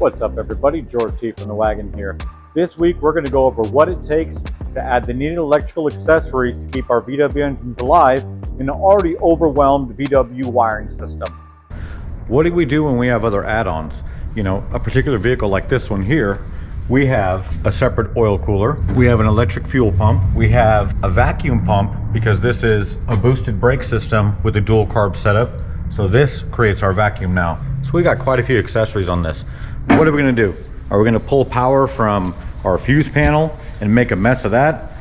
What's up, everybody? George T from the Wagon here. This week we're going to go over what it takes to add the needed electrical accessories to keep our VW engines alive in an already overwhelmed VW wiring system. What do we do when we have other add-ons? You know, a particular vehicle like this one here, we have a separate oil cooler, we have an electric fuel pump, we have a vacuum pump because this is a boosted brake system with a dual carb setup. So this creates our vacuum now. So we got quite a few accessories on this. What are we going to do? Are we going to pull power from our fuse panel and make a mess of that?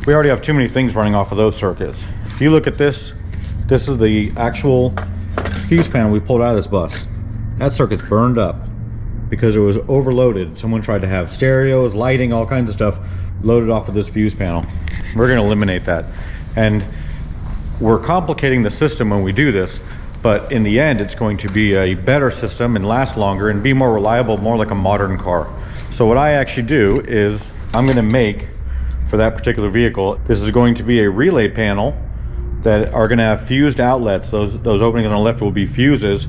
We already have too many things running off of those circuits. If you look at this, this is the actual fuse panel we pulled out of this bus. That circuit's burned up because it was overloaded. Someone tried to have stereos, lighting, all kinds of stuff loaded off of this fuse panel. We're going to eliminate that. And we're complicating the system when we do this, but in the end it's going to be a better system and last longer and be more reliable, more like a modern car. So what I actually do is I'm going to make, for that particular vehicle, this is going to be a relay panel that are going to have fused outlets. Those openings on the left will be fuses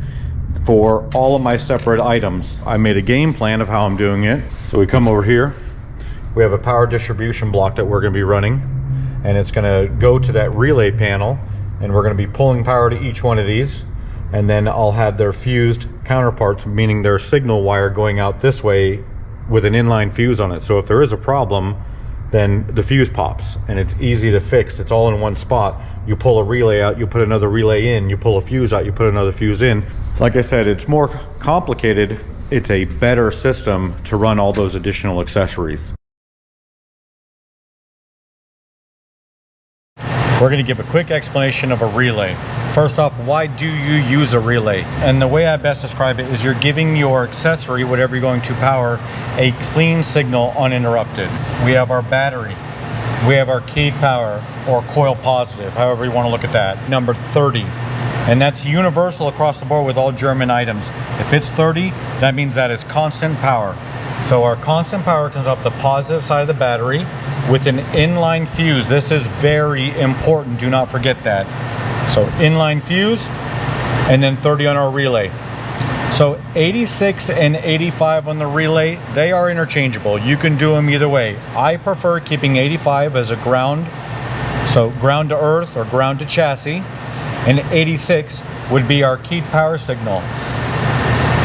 for all of my separate items. I made a game plan of how I'm doing it. So we come over here, we have a power distribution block that we're going to be running, and it's going to go to that relay panel, and we're going to be pulling power to each one of these, and then I'll have their fused counterparts, meaning their signal wire going out this way with an inline fuse on it. So if there is a problem, then the fuse pops and it's easy to fix. It's all in one spot. You pull a relay out, you put another relay in, you pull a fuse out, you put another fuse in. Like I said, it's more complicated. It's a better system to run all those additional accessories. We're going to give a quick explanation of a relay. First off, why do you use a relay? And the way I best describe it is you're giving your accessory, whatever you're going to power, a clean signal uninterrupted. We have our battery. We have our keyed power, or coil positive, however you want to look at that, number 30. And that's universal across the board with all German items. If it's 30, that means that is constant power. So our constant power comes up the positive side of the battery with an inline fuse. This is very important, do not forget that. So inline fuse, and then 30 on our relay. So 86 and 85 on the relay, they are interchangeable. You can do them either way. I prefer keeping 85 as a ground, so ground to earth or ground to chassis, and 86 would be our keyed power signal.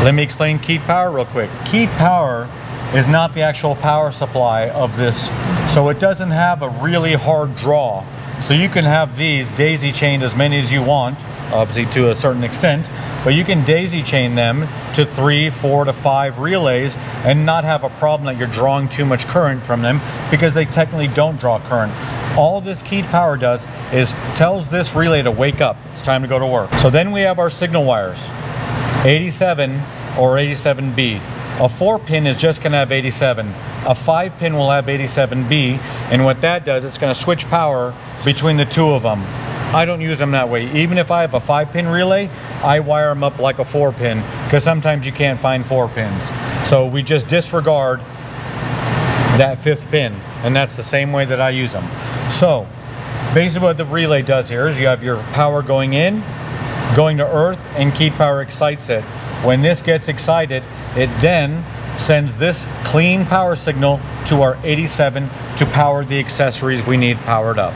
Let me explain keyed power real quick. Keyed power is not the actual power supply of this, so it doesn't have a really hard draw. So you can have these daisy chained as many as you want, obviously to a certain extent, but you can daisy chain them to 3, 4 to 5 relays and not have a problem that you're drawing too much current from them, because they technically don't draw current. All this keyed power does is tells this relay to wake up. It's time to go to work. So then we have our signal wires, 87 or 87B. A 4-pin is just going to have 87. A 5-pin will have 87B, and what that does, it's going to switch power between the two of them. I don't use them that way. Even if I have a 5-pin relay, I wire them up like a 4-pin, because sometimes you can't find 4 pins. So we just disregard that 5th pin, and that's the same way that I use them. So basically what the relay does here is you have your power going in, going to earth, and keyed power excites it. When this gets excited, it then sends this clean power signal to our 87 to power the accessories we need powered up.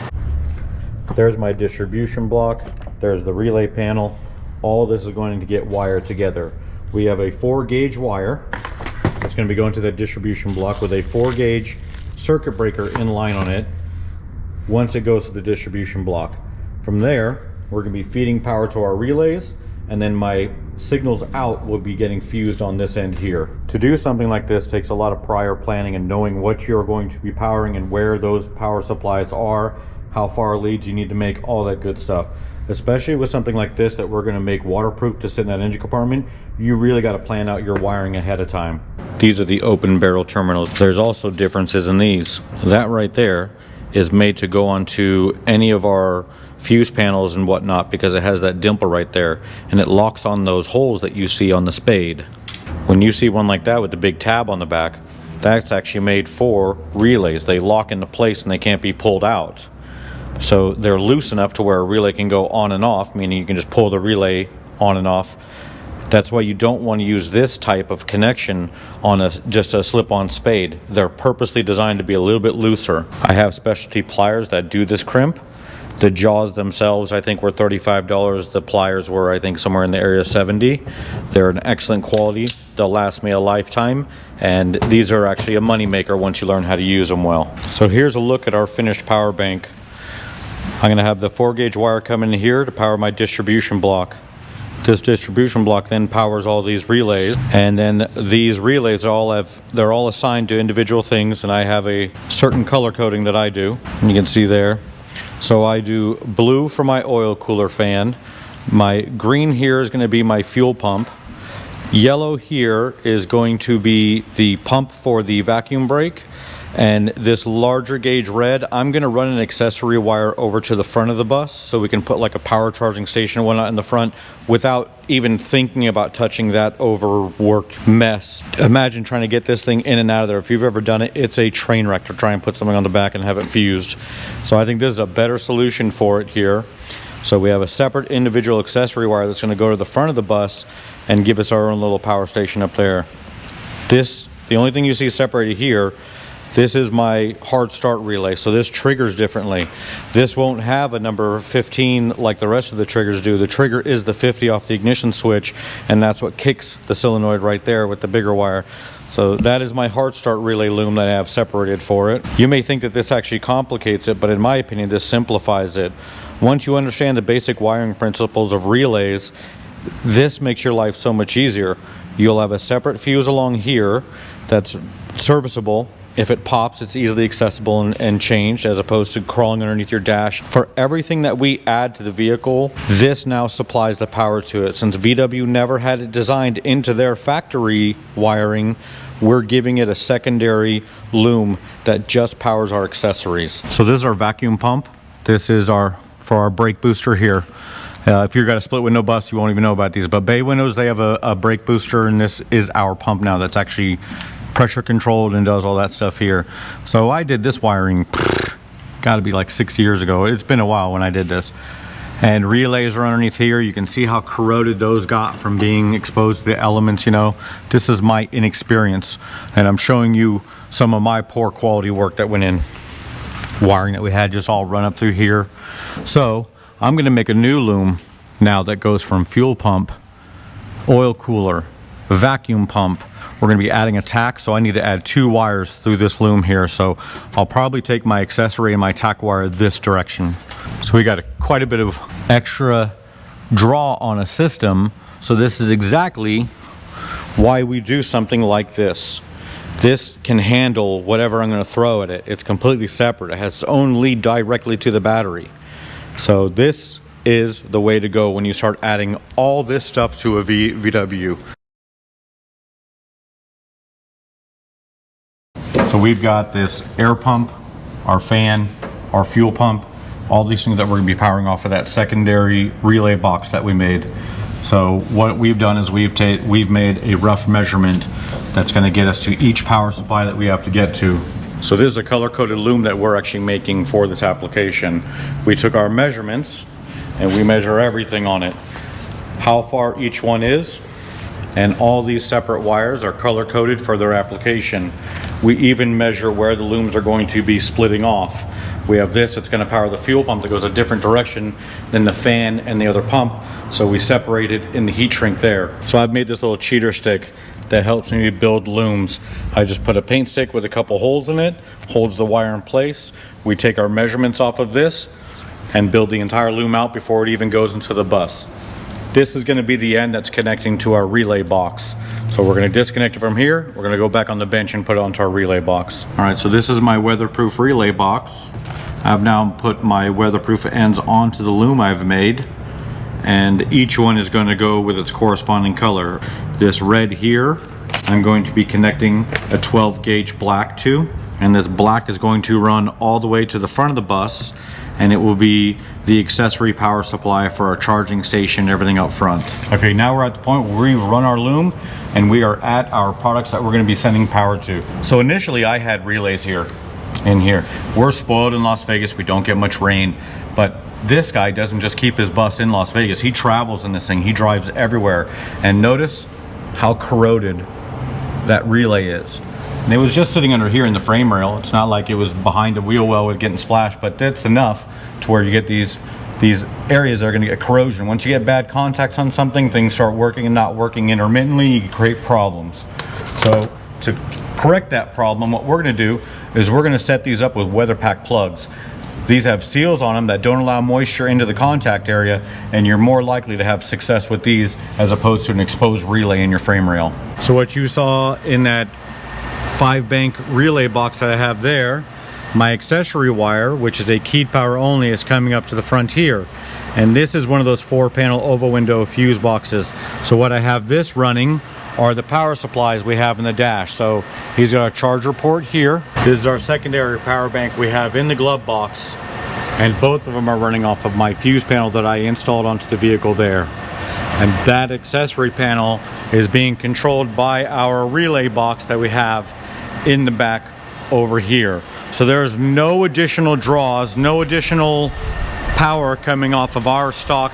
There's my distribution block. There's the relay panel. All of this is going to get wired together. We have a 4-gauge wire that's going to be going to the distribution block with a 4-gauge circuit breaker in line on it once it goes to the distribution block. From there, we're going to be feeding power to our relays, and then my signals out will be getting fused on this end here. To do something like this takes a lot of prior planning and knowing what you're going to be powering and where those power supplies are, how far leads you need to make, all that good stuff. Especially with something like this that we're going to make waterproof to sit in that engine compartment, you really got to plan out your wiring ahead of time. These are the open barrel terminals. There's also differences in these. That right there is made to go onto any of our fuse panels and whatnot, because it has that dimple right there and it locks on those holes that you see on the spade. When you see one like that with the big tab on the back, that's actually made for relays. They lock into place and they can't be pulled out. So they're loose enough to where a relay can go on and off, meaning you can just pull the relay on and off. That's why you don't want to use this type of connection on just a slip-on spade. They're purposely designed to be a little bit looser. I have specialty pliers that do this crimp. The jaws themselves, I think, were $35. The pliers were, I think, somewhere in the area of $70. They're an excellent quality. They'll last me a lifetime, and these are actually a money maker once you learn how to use them well. So here's a look at our finished power bank. I'm going to have the 4-gauge wire come in here to power my distribution block. This distribution block then powers all these relays, and then these relays they're all assigned to individual things, and I have a certain color coding that I do, and you can see there. So I do blue for my oil cooler fan, my green here is going to be my fuel pump, yellow here is going to be the pump for the vacuum brake, and this larger gauge red, I'm going to run an accessory wire over to the front of the bus so we can put like a power charging station and whatnot in the front without even thinking about touching that overworked mess. Imagine trying to get this thing in and out of there. If you've ever done it, it's a train wreck to try and put something on the back and have it fused. So I think this is a better solution for it here. So we have a separate individual accessory wire that's going to go to the front of the bus and give us our own little power station up there. The only thing you see separated here, this is my hard start relay, so this triggers differently. This won't have a number 15 like the rest of the triggers do. The trigger is the 50 off the ignition switch, and that's what kicks the solenoid right there with the bigger wire. So that is my hard start relay loom that I have separated for it. You may think that this actually complicates it, but in my opinion, this simplifies it. Once you understand the basic wiring principles of relays, this makes your life so much easier. You'll have a separate fuse along here that's serviceable. If it pops, it's easily accessible and changed, as opposed to crawling underneath your dash. For everything that we add to the vehicle, this now supplies the power to it. Since VW never had it designed into their factory wiring, we're giving it a secondary loom that just powers our accessories. So this is our vacuum pump. This is for our brake booster here. If you've got a split window bus, you won't even know about these, but bay windows, they have a brake booster, and this is our pump now that's actually pressure controlled and does all that stuff here. So I did this wiring, got to be like 6 years ago. It's been a while when I did this. And relays are underneath here. You can see how corroded those got from being exposed to the elements, you know. This is my inexperience, and I'm showing you some of my poor quality work that went in. Wiring that we had just all run up through here. So I'm going to make a new loom now that goes from fuel pump, oil cooler, vacuum pump. We're going to be adding a tack, so I need to add 2 wires through this loom here. So I'll probably take my accessory and my tack wire this direction. So we got quite a bit of extra draw on a system. So this is exactly why we do something like this. This can handle whatever I'm going to throw at it. It's completely separate. It has its own lead directly to the battery. So this is the way to go when you start adding all this stuff to a VW. So we've got this air pump, our fan, our fuel pump, all these things that we're going to be powering off of that secondary relay box that we made. So what we've done is we've made a rough measurement that's going to get us to each power supply that we have to get to. So this is a color-coded loom that we're actually making for this application. We took our measurements and we measure everything on it. How far each one is, and all these separate wires are color-coded for their application. We even measure where the looms are going to be splitting off. We have this that's going to power the fuel pump that goes a different direction than the fan and the other pump, so we separate it in the heat shrink there. So I've made this little cheater stick that helps me build looms. I just put a paint stick with a couple holes in it, holds the wire in place. We take our measurements off of this and build the entire loom out before it even goes into the bus. This is going to be the end that's connecting to our relay box. So we're going to disconnect it from here. We're going to go back on the bench and put it onto our relay box. All right, so this is my weatherproof relay box. I've now put my weatherproof ends onto the loom I've made, and each one is going to go with its corresponding color. This red here, I'm going to be connecting a 12 gauge black to, and this black is going to run all the way to the front of the bus, and it will be the accessory power supply for our charging station and everything out front. Okay, now we're at the point where we've run our loom and we are at our products that we're going to be sending power to. So initially I had relays here in here. We're spoiled in Las Vegas, we don't get much rain, but this guy doesn't just keep his bus in Las Vegas. He travels in this thing. He drives everywhere. And notice how corroded that relay is. And it was just sitting under here in the frame rail. It's not like it was behind the wheel well with getting splashed, but that's enough to where you get these areas that are going to get corrosion. Once you get bad contacts on something, things start working and not working intermittently, you create problems. So to correct that problem, what we're going to do is we're going to set these up with WeatherPack plugs. These have seals on them that don't allow moisture into the contact area, and you're more likely to have success with these as opposed to an exposed relay in your frame rail. So what you saw in that 5-bank relay box that I have there, my accessory wire, which is a keyed power only, is coming up to the front here. And this is one of those 4-panel oval window fuse boxes. So what I have this running are the power supplies we have in the dash. So he's got a charger port here. This is our secondary power bank we have in the glove box. And both of them are running off of my fuse panel that I installed onto the vehicle there. And that accessory panel is being controlled by our relay box that we have in the back over here. So there's no additional draws, no additional power coming off of our stock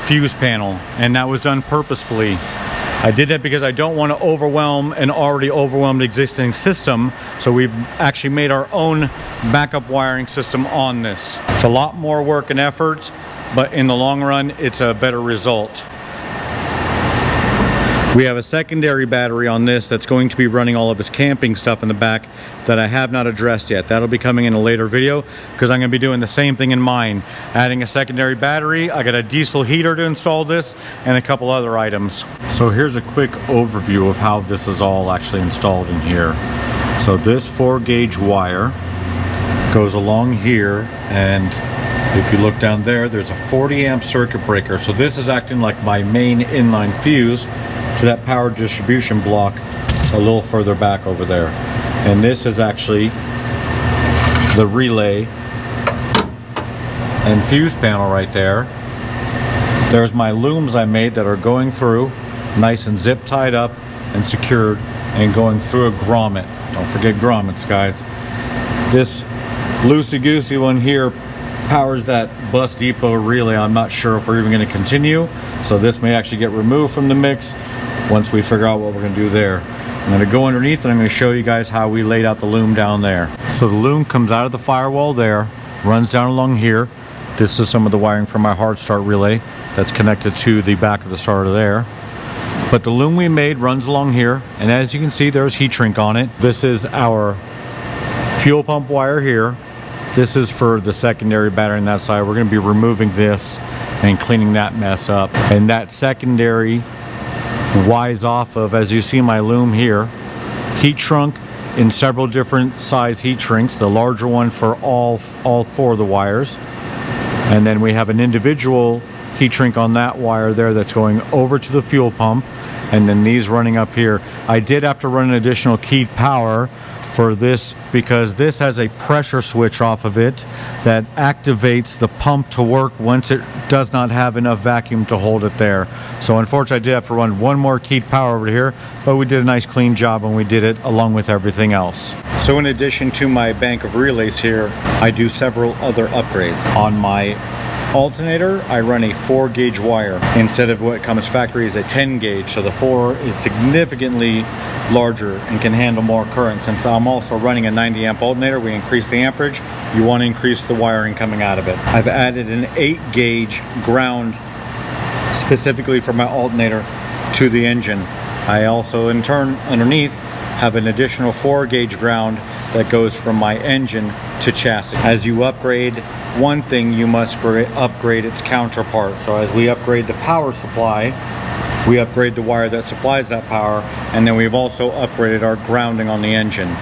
fuse panel, and that was done purposefully. I did that because I don't want to overwhelm an already overwhelmed existing system, so we've actually made our own backup wiring system on this. It's a lot more work and effort, but in the long run, it's a better result. We have a secondary battery on this that's going to be running all of his camping stuff in the back that I have not addressed yet. That'll be coming in a later video because I'm going to be doing the same thing in mine. Adding a secondary battery, I got a diesel heater to install this, and a couple other items. So here's a quick overview of how this is all actually installed in here. So this 4-gauge wire goes along here, and if you look down there, there's a 40 amp circuit breaker. So this is acting like my main inline fuse to that power distribution block a little further back over there. And this is actually the relay and fuse panel right there. There's my looms I made that are going through nice and zip tied up and secured and going through a grommet. Don't forget grommets, guys. This loosey-goosey one here powers that bus depot relay. I'm not sure if we're even going to continue, so this may actually get removed from the mix once we figure out what we're going to do there. I'm going to go underneath and I'm going to show you guys how we laid out the loom down there. So the loom comes out of the firewall there, runs down along here. This is some of the wiring for my hard start relay that's connected to the back of the starter there. But the loom we made runs along here, and as you can see, there's heat shrink on it. This is our fuel pump wire here. This is for the secondary battery on that side. We're going to be removing this and cleaning that mess up. And that secondary wise off of, as you see my loom here, heat shrunk in several different size heat shrinks. The larger one for all 4 of the wires. And then we have an individual heat shrink on that wire there that's going over to the fuel pump. And then these running up here. I did have to run an additional keyed power for this because this has a pressure switch off of it that activates the pump to work once it does not have enough vacuum to hold it there. So unfortunately I did have to run one more keyed power over here, but we did a nice clean job and we did it along with everything else. So in addition to my bank of relays here, I do several other upgrades. On my alternator, I run a 4-gauge wire instead of what comes factory is a 10-gauge. So the 4 is significantly larger and can handle more current. Since I'm also running a 90 amp alternator, we increase the amperage. You want to increase the wiring coming out of it. I've added an 8-gauge ground specifically for my alternator to the engine. I also in turn underneath have an additional 4-gauge ground that goes from my engine to chassis. As you upgrade one thing, you must upgrade its counterpart. So as we upgrade the power supply, we upgrade the wire that supplies that power, and then we've also upgraded our grounding on the engine.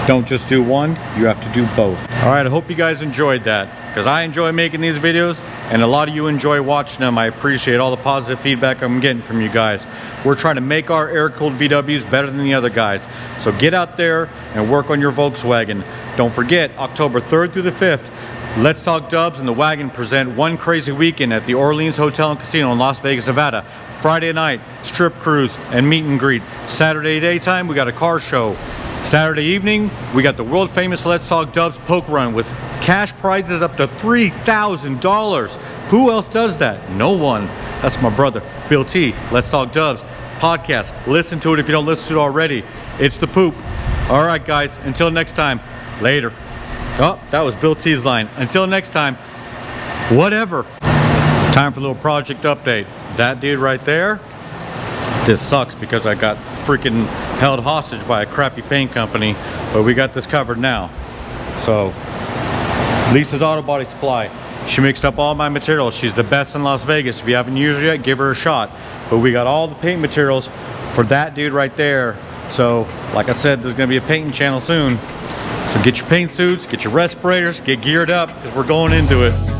Don't just do one, you have to do both. All right, I hope you guys enjoyed that, because I enjoy making these videos and a lot of you enjoy watching them. I appreciate all the positive feedback I'm getting from you guys. We're trying to make our air-cooled VWs better than the other guys. So get out there and work on your Volkswagen. Don't forget, October 3rd through the 5th, Let's Talk Dubs and the Wagon present One Crazy Weekend at the Orleans Hotel and Casino in Las Vegas, Nevada. Friday night, strip cruise and meet and greet. Saturday daytime, we got a car show. Saturday evening, we got the world famous Let's Talk Dubs poke run with cash prizes up to $3,000. Who else does that? No one. That's my brother, Bill T. Let's Talk Dubs podcast. Listen to it if you don't listen to it already. It's the poop. All right, guys. Until next time. Later. Oh, that was Bill T's line. Until next time. Whatever. Time for a little project update. That dude right there. This sucks because I got freaking held hostage by a crappy paint company, but we got this covered now. So, Lisa's Auto Body Supply. She mixed up all my materials. She's the best in Las Vegas. If you haven't used her yet, give her a shot. But we got all the paint materials for that dude right there. So, like I said, there's gonna be a painting channel soon. So get your paint suits, get your respirators, get geared up, because we're going into it.